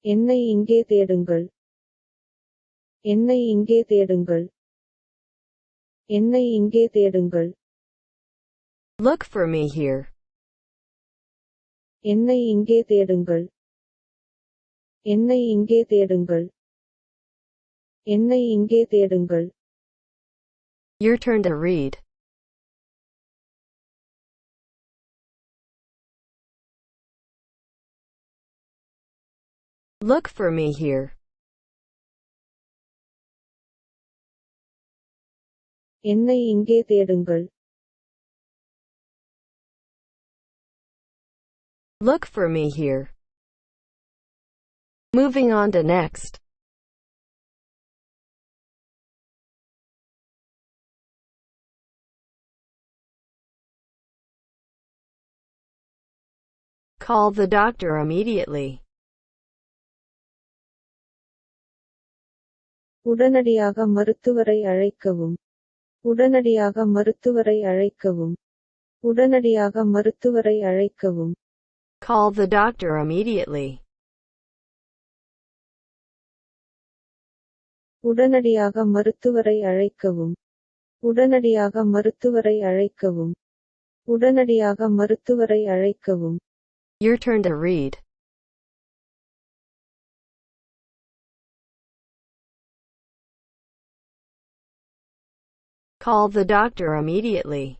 என்னை இங்கே தேடுங்கள். என்னை இங்கே தேடுங்கள். என்னை இங்கே தேடுங்கள். Look for me here. என்னை இங்கே தேடுங்கள். என்னை இங்கே தேடுங்கள். என்னை இங்கே தேடுங்கள். Your turn to read. Look for me here. என்னை இங்கே தேடுங்கள். Look for me here. Moving on to next. Call the doctor immediately. உடனடியாக மருத்துவரை அழைக்கவும். உடனடியாக மருத்துவரை அழைக்கவும். உடனடியாக மருத்துவரை அழைக்கவும். Call the doctor immediately. உடனடியாக மருத்துவரை அழைக்கவும். உடனடியாக மருத்துவரை அழைக்கவும். உடனடியாக மருத்துவரை அழைக்கவும். Your turn to read. Call the doctor immediately.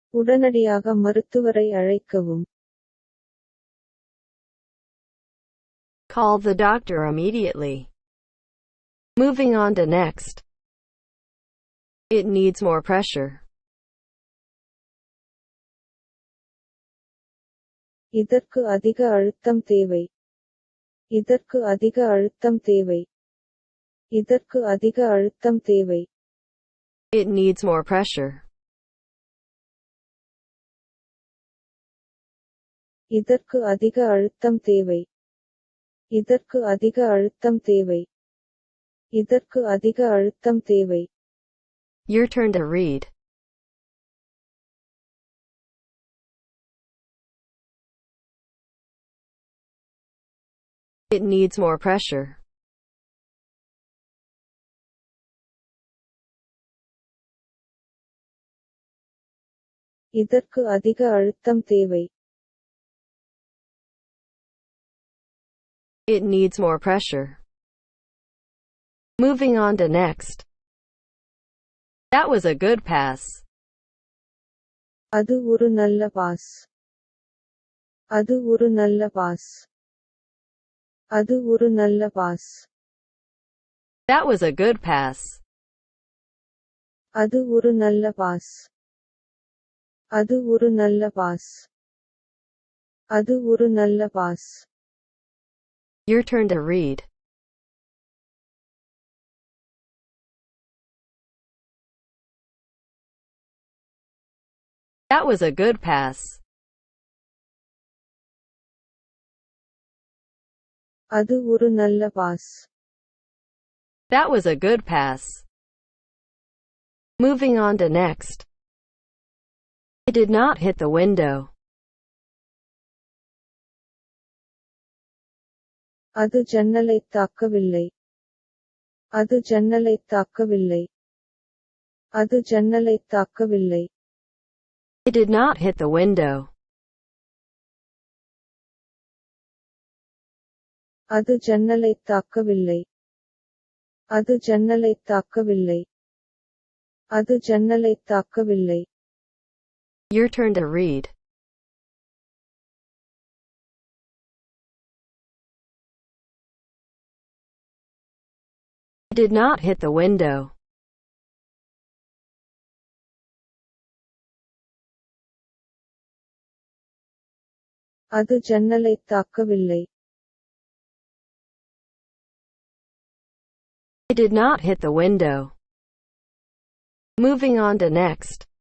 உடனடியாக மருத்துவரை அழைக்கவும். Call the doctor immediately. Moving on to next. It needs more pressure. இதற்கு அதிக அழுத்தம் தேவை. இதற்கு அதிக அழுத்தம் தேவை. இதற்கு அதிக அழுத்தம் தேவை. It needs more pressure. இதற்கு அதிக அழுத்தம் தேவை. இதற்கு அதிக அழுத்தம் தேவை. இதற்கு அதிக அழுத்தம் தேவை. Your turn to read. It needs more pressure. இதற்கு அதிக அழுத்தம் தேவை. It needs more pressure. Moving on to next. That was a good pass. அது ஒரு நல்ல பாஸ். அது ஒரு நல்ல பாஸ். அது ஒரு நல்ல pass. That was a good pass. அது ஒரு நல்ல பாஸ். அது ஒரு நல்ல பாஸ். அது ஒரு நல்ல pass. Your turn to read. That was a good pass. அது ஒரு நல்ல pass. That was a good pass. Moving on to next. It did not hit the window. அது ஜன்னலைத் தாக்கவில்லை. அது ஜன்னலைத் தாக்கவில்லை. அது ஜன்னலைத் தாக்கவில்லை. It did not hit the window. அது ஜன்னலைத் தாக்கவில்லை. அது ஜன்னலைத் தாக்கவில்லை. அது ஜன்னலைத் தாக்கவில்லை. Your turn to read. It did not hit the window. அது ஜன்னலைத் தாக்கவில்லை. It did not hit the window. Moving on to next.